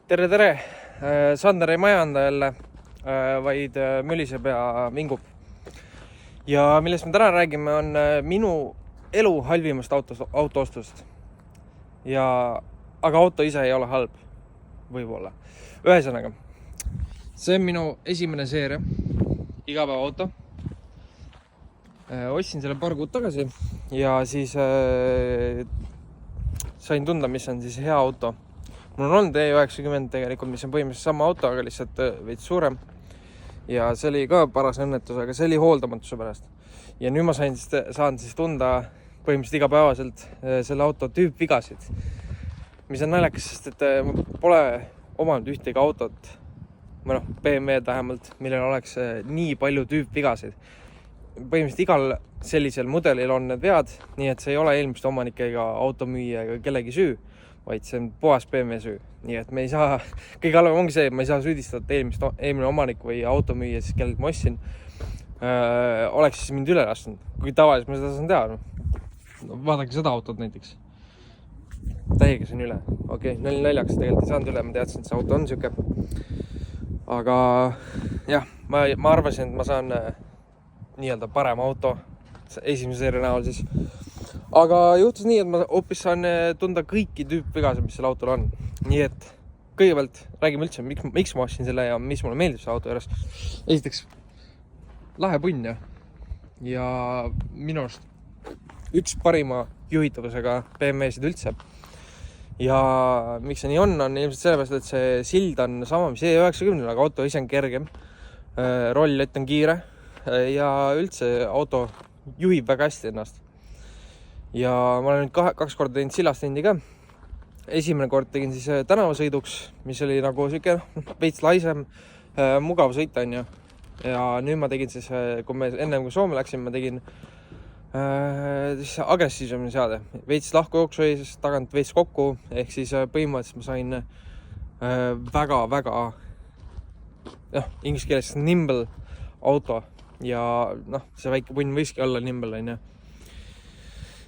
Tere, tere! Sander ei majanda jälle, vaid müliseb ja vingub. Ja millest me täna räägime, on minu elu halvimast autoostust. Aga auto ise ei ole halb, võib-olla. Ühesõnaga, see on minu esimene seeria, igapäevaauto. Ostsin selle paar kuud tagasi ja siis sain tunda, mis on siis hea auto. Mul on olnud E90 tegelikult, mis on põhimõtteliselt sama auto, aga lihtsalt veits suurem. Ja see oli ka paras õnnetus, aga see oli hooldamatuse pärast. Ja nüüd ma saan siis tunda põhimõtteliselt igapäevaselt selle auto tüüpvigasid. Mis on naljakas, sest et ma pole omanud ühtegi autot, või BMW vähemalt, millel oleks nii palju tüüpvigasid. Põhimõtteliselt igal sellisel mudelil on need vead, nii et see ei ole eelmiste omanike ega automüüja ega kellegi süü, vaid see on puhas BMW süü. Nii et me ei saa, kõige halvem ongi see, et ma ei saa süüdistada eelmine omanik või automüüja, siis kellelt ma ostsin, oleks siis mind üle lasknud. Kui tavaliselt ma seda saan teha. Vaadake seda autot näiteks. Täiega siin üle. Okei, naljaks tegelikult ei saanud üle, ma teadsin, et see auto on siuke. Aga jah, ma arvasin, et ma saan nii-öelda parem auto esimese seeria näol siis. Aga juhtus nii, et ma hoopis saan tunda kõiki tüüpvigasid, mis selle autol on. Nii et kõigepealt räägime üldse, miks ma ostsin selle ja mis mulle meeldib see auto juures. Esiteks, lahe punn ja minu arust üks parima juhitavusega BMW-sid üldse. Ja miks see nii on ilmselt sellepärast, et see sild on sama, mis E90, aga auto ise on kergem. Rollett on kiire ja üldse auto juhib väga hästi ennast. Ja ma olen nüüd kaks korda teinud sillastendi ka. Esimene kord tegin siis tänavasõiduks, mis oli nagu siuke veits laisem, mugav sõita on ju. Ja nüüd ma tegin siis, enne kui Soome läksin, ma tegin agressiivsemini seade. Veits lahku jooksu ees, tagant veits kokku, ehk siis põhimõtteliselt ma sain väga inglise keeles nimble auto ja see väike punn võiski olla nimble on ju.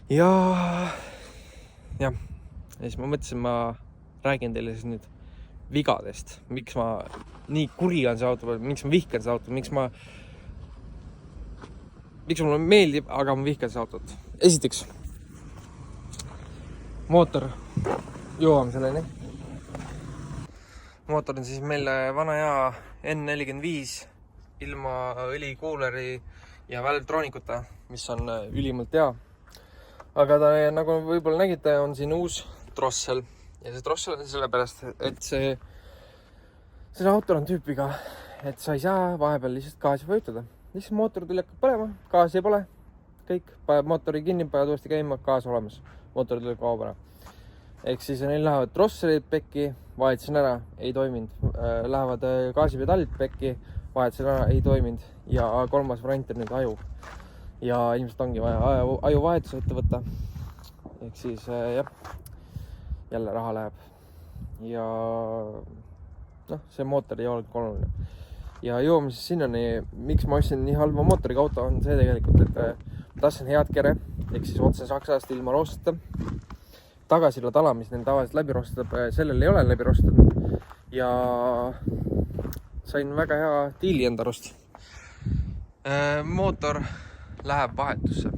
Ja siis ma mõtlesin, ma räägin teile siis nüüd vigadest, miks ma nii kuri on see auto, miks ma vihkan see auto, miks mulle meeldib, aga ma vihkan see autot. Esiteks, mootor, jõuame selleni. Mootor on siis meil vana hea N45 ilma õlikuuleri ja välvtroonikuta, mis on ülimalt hea. Aga ta, nagu võib-olla nägite, on siin uus drossel. Ja see drossel on sellepärast, et see autol on tüüpiga, et sa ei saa vahepeal lihtsalt gaasi vajutada. Lihtsalt mootor tuli hakkab põlema, gaasi ei pole. Kõik, mootori kinni, paned uuesti käima, gaas olemas. Mootor tuli kaob ära. Ehk siis neil lähevad drosselid pekki, vahetasin ära, ei toiminud. Lähevad gaasipedalid pekki, vahetasin ära, ei toiminud. Ja kolmas variant on nüüd aju. Ja ilmselt ongi vaja aju vahetus ette võtta. Ehk siis jälle raha läheb. Ja see mootor ei olnud oluline. Ja jõuame siis sinnani, miks ma ostsin nii halva mootoriga auto, on see tegelikult, et ma tahtsin head kere, ehk siis otse Saksast ilma roosteta. Tagasilla tala, mis neil tavaliselt läbi roostab, sellel ei ole läbi roostatud. Ja sain väga hea diili enda arust. Mootor läheb vahetusse.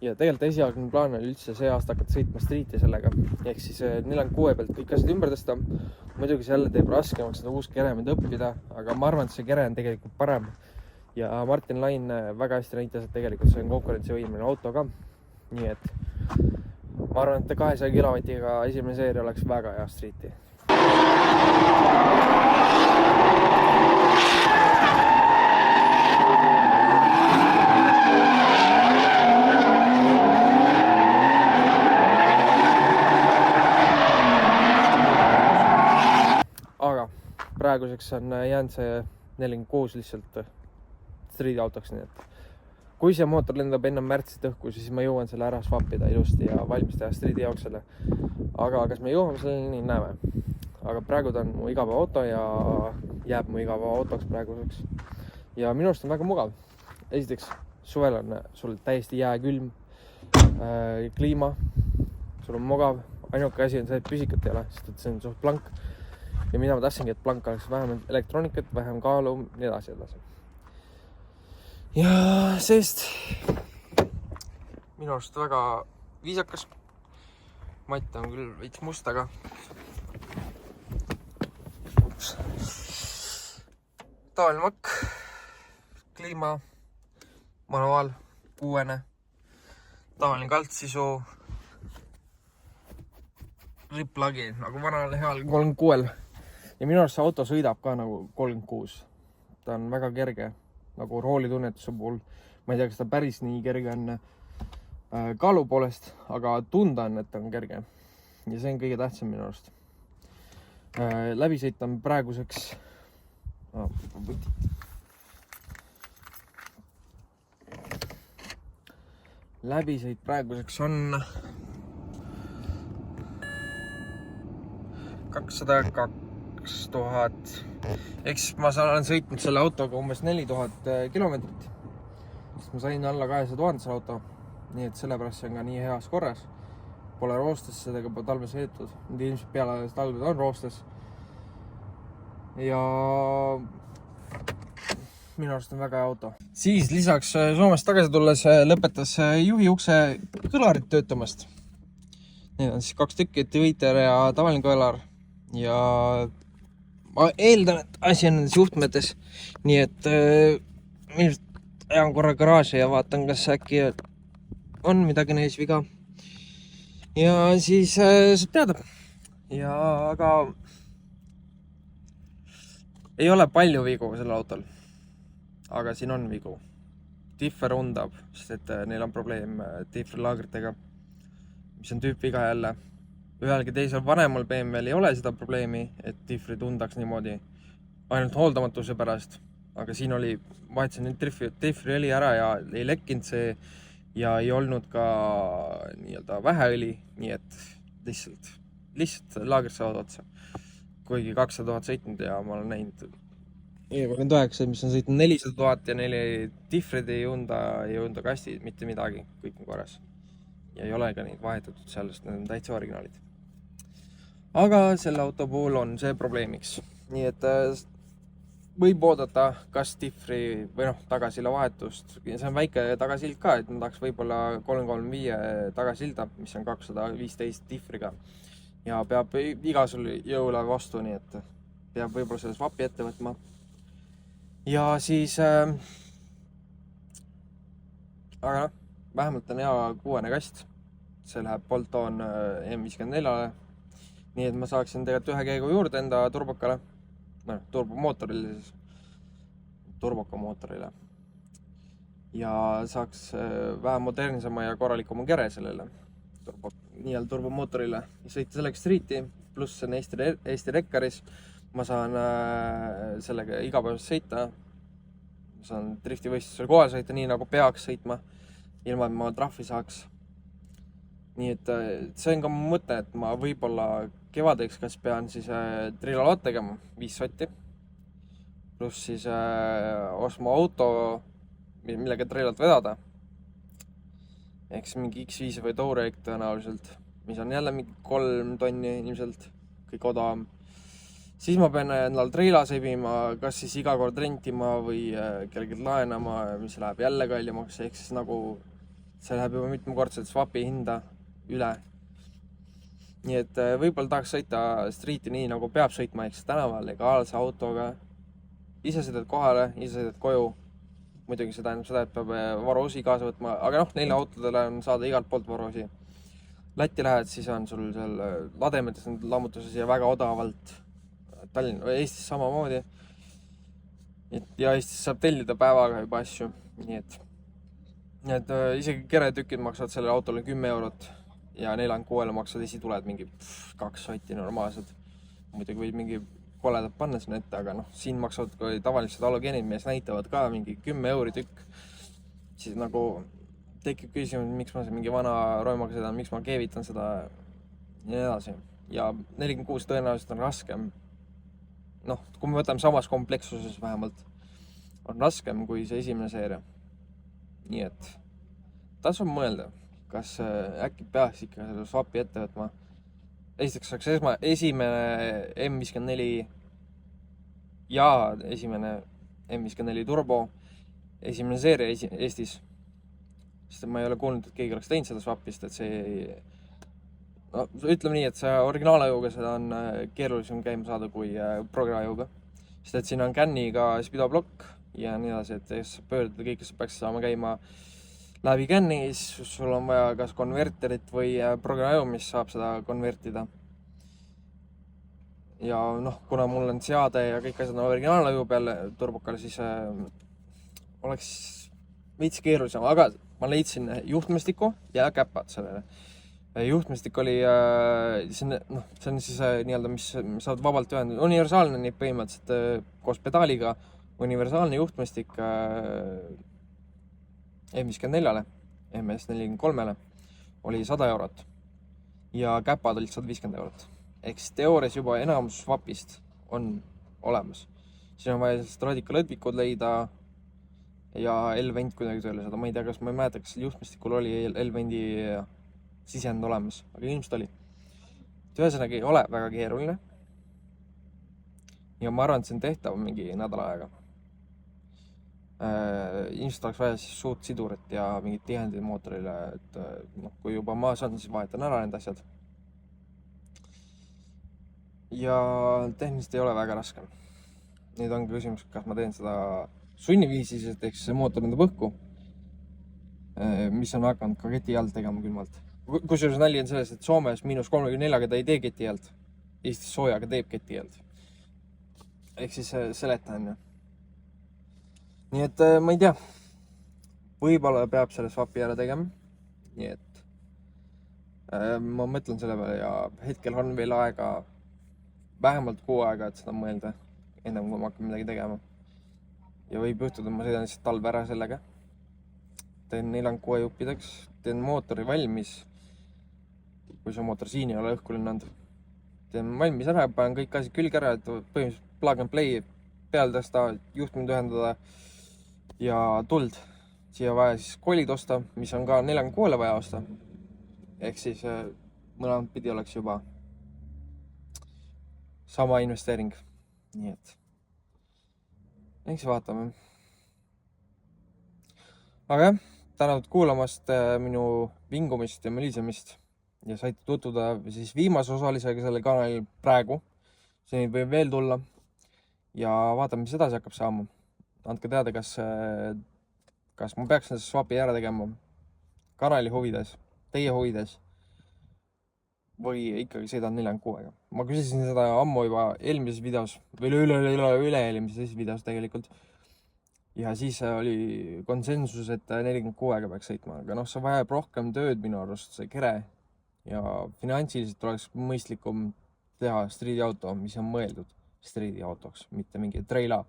Ja tegelikult esialgne plaan oli üldse see aasta hakata sõitma streeti sellega. Ehk siis 46 pealt kõik asjad ümber tõsta. Muidugi see jälle teeb raskemaks seda uus kere mind õppida, aga ma arvan, et see kere on tegelikult parem. Ja Martin Lain väga hästi näitas, et tegelikult see on konkurentsivõimeline auto ka. Nii et ma arvan, et 200 kilovatiga esimene seeria oleks väga hea streeti. Praeguseks on jäänud see 46 lihtsalt streeti autoks, nii et kui see mootor lendab enne märtsit õhku, siis ma jõuan selle ära swapida ilusti ja valmis teha streeti jaoks selle. Aga kas me jõuame selleni, näeme. Aga praegu ta on mu igava auto ja jääb mu igava autoks praeguseks. Ja minu arust on väga mugav. Esiteks, suvel on sul täiesti jääkülm, kliima, sul on mugav. Ainuke asi on see, et püsikat ei ole, sest et see on suht blank. ja mida ma tahtsingi, et Blanka oleks vähem elektroonikat, vähem kaalu, nii edasi. Ja seest minu arust väga viisakas. Matt on küll veits must, aga tavaline makk, kliima, manuaal, 6, tavaline kaltsisu, riplagi nagu vanal heal 36 ja minu arust see auto sõidab ka nagu 36. Ta on väga kerge, nagu roolitunnetuse puhul. Ma ei tea, kas ta päris nii kerge on kaalu poolest, aga tunda on, et ta on kerge. Ja see on kõige tähtsam minu arust. Läbisõit on praeguseks läbisõit praeguseks on 202 000. Eks ma olen sõitnud selle autoga umbes 4000 kilomeetrit. Sest ma sain alla 200 000 selle auto. Nii et sellepärast see on ka nii heas korras. Pole roostes sedega talve sõidetud. Nüüd ilmselt peale talved on roostes. Ja minu arust on väga hea auto. Siis lisaks Soomest tagasi tulles lõpetas juhi ukse kõlarid töötamast. Need on siis 2 tükki, Tweeter ja tavaline kõlar. Ja ma eeldan, et asi on nendes juhtmetes. Nii et ilmselt ajan korra garaaži ja vaatan, kas äkki on midagi neis viga. Ja siis saab teada. Ja aga ei ole palju vigu sellel autol. Aga siin on vigu. Differ undab, sest et neil on probleem differ laagritega, mis on tüüpviga jälle. Ühelgi teisel vanemal BMW-l ei ole seda probleemi, et differi tundaks niimoodi ainult hooldamatuse pärast. Aga siin oli, vahetasin nüüd differi õli ära ja ei lekkinud see ja ei olnud ka nii-öelda vähe õli, nii et lihtsalt laagrid saavad otsa. Kuigi 200 000 sõitnud ja ma olen näinud E39, mis on sõitnud 400 000 ja neil diffrid ei jõunda kasti, mitte midagi, kõik on korras. Ja ei ole ka neid vahetatud seal, sest need on täitsa originaalid. Aga selle auto puhul on see probleemiks. Nii et võib oodata kas diffri või tagasilla vahetust. See on väike tagasild ka, et ma tahaks võib-olla 335 tagasilda, mis on 215 diffriga. Ja peab igasel jõule vastu, nii et peab võib-olla selle swapi ette võtma. Ja siis aga vähemalt on hea 6 kast. See läheb Bolton M54-le. Nii et ma saaksin tegelikult 1 keegu juurde enda turbokale. Turbomootorile siis. Turbokamootorile. Ja saaks vähem modernsema ja korralikuma kere sellele nii-öelda turbomootorile. Ja sõita sellega streeti, pluss see on Eesti rekkaris. Ma saan sellega igapäevast sõita. Ma saan driftivõistlusel kohal sõita nii nagu peaks sõitma, ilma et ma trahvi saaks. Nii et see on ka mu mõte, et ma võib-olla kevadeks kas pean siis trilalot tegema 5 sotti. Pluss siis ostma auto, millega trilalt vedada. Eks mingi X5 või Touareg tõenäoliselt, mis on jälle mingi 3 tonni ilmselt, kõik odavam. Siis ma pean endal trila sebima, kas siis iga kord rentima või kellelgi laenama, mis läheb jälle kallimaks. Ehk siis nagu see läheb juba mitmekordselt swapi hinda üle. Nii et võib-olla tahaks sõita streeti nii, nagu peab sõitma, ehk siis tänaval legaalse autoga. Ise sõidad kohale, ise sõidad koju. Muidugi see tähendab seda, et peab varuosi kaasa võtma, aga neile autodele on saada igalt poolt varuosi. Lätti lähed, siis on sul seal lademetes lammutuses ja väga odavalt. Tallinn või Eestis samamoodi. Ja Eestis saab tellida päevaga juba asju. Nii et isegi keretükid maksavad sellele autole 10 eurot ja 46-le maksavad esituled mingi 2 sotti normaalsed. Muidugi võib mingi koledad panna sinna ette, aga siin maksavad kui tavalised halogeenid, mis näitavad ka mingi 10 euri tükk. Siis nagu tekib küsimus, miks ma mingi vana roimaga sõidan, miks ma keevitan seda ja nii edasi. Ja 46 tõenäoliselt on raskem. Kui me võtame samas komplekssuses vähemalt, on raskem kui see esimene seeria. Nii et tasub mõelda, kas äkki peaks ikka selle swapi ette võtma. esiteks oleks esimene M54 ja esimene M54 turbo, esimene seeria Eestis. Sest ma ei ole kuulnud, et keegi oleks teinud seda swapist, et see, no ütleme nii, et see originaalajuga seda on keerulisem käima saada kui prograajuga. Sest et siin on CAN-iga spidoblokk ja nii edasi, et sa pöörduda kõik, kes peaks saama käima läbi CAN-i, siis sul on vaja kas konverterit või prograaju, mis saab seda konvertida. Ja noh, kuna mul on seade ja kõik asjad on originaallaju peal turbokal, siis oleks veits keerulisem, aga ma leidsin juhtmestiku ja käpad sellele. Juhtmestik oli, see on siis nii-öelda, mis saavad vabalt ühendada. Universaalne nii põhimõtteliselt koos pedaaliga, universaalne juhtmestik M54-le, MS43-le oli 100 eurot ja käpad olid 150 eurot. Ehk siis teoorias juba enamus swapist on olemas. Siin on vaja Radical lõdvikud leida ja L-vent kuidagi tööle saada. Ma ei tea, kas ma ei mäleta, kas juhtmestikul oli L-vendi sisend olemas, aga ilmselt oli. Ühesõnaga ei ole väga keeruline. Ja ma arvan, et see on tehtav mingi nädala aega. Ilmselt oleks vaja siis suurt sidurit ja mingid tihendid mootorile, et kui juba maas on, siis vahetan ära need asjad. Ja tehniliselt ei ole väga raske. Nüüd ongi küsimus, kas ma teen seda sunniviisiliselt, ehk see mootor lendab õhku, mis on hakanud ka keti alt tegema külmalt. Kusjuures nali on selles, et Soomes -34-ga ta ei tee keti alt, Eestis soojaga teeb keti alt. Ehk siis seletan. Nii et ma ei tea, võib-olla peab selle swapi ära tegema. Nii et ma mõtlen selle peale ja hetkel on veel aega, vähemalt 6 aega, et seda mõelda, enne kui ma hakkan midagi tegema. Ja võib juhtuda, ma sõidan lihtsalt talve ära sellega. Teen 4-6 juppideks, teen mootori valmis, kui see mootor siin ei ole õhku lennanud. Teen valmis ära, panen kõik asjad külge ära, et põhimõtteliselt plug and play peale tõsta, juhtmed ühendada ja tuld. Siia vaja siis kolid osta, mis on ka 4-6-le vaja osta. Ehk siis mõlemad pidi oleks juba sama investeering. Nii et eks vaatame. Aga jah, tänud kuulamast minu vingumist ja mõlisemist ja saite tutvuda siis viimase osalisega selle kanalil praegu. See võib veel tulla ja vaatame, mis edasi hakkab saama. Andke teada, kas ma peaks selle swapi ära tegema kanali huvides, teie huvides või ikkagi sõidan 4-6-ga. Ma küsisin seda ammu juba eelmises videos või üle-eelmises videos tegelikult. Ja siis oli konsensus, et 46-ga peaks sõitma, aga noh, see vajab rohkem tööd minu arust, see kere. Ja finantsiliselt oleks mõistlikum teha streetiauto, mis on mõeldud streetiautoks, mitte mingi treila.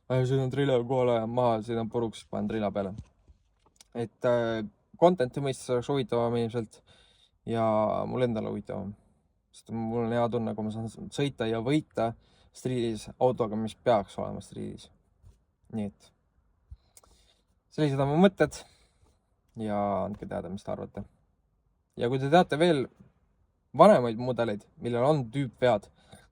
Sõidan treila kohale maha, sõidan puruks, panen treila peale. Et content'i mõistes oleks huvitavam ilmselt ja mul endale huvitavam. Sest mul on hea tunne, kui ma saan sõita ja võita streetis autoga, mis peaks olema streetis. Nii et sellised on mu mõtted ja andke teada, mis te arvate. Ja kui te teate veel vanemaid mudeleid, millel on tüüpvead,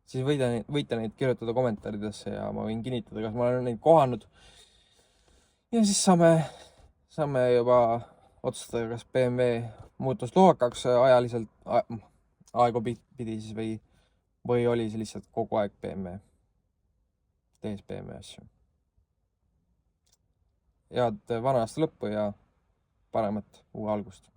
siis võite neid kirjutada kommentaaridesse ja ma võin kinnitada, kas ma olen neid kohanud. Ja siis saame juba otsustada, kas BMW muutus lohakaks ajaliselt aegu pidi siis või oli see lihtsalt kogu aeg BMW. Tees BMW asju. Head vana aasta lõppu ja paremat uue algust.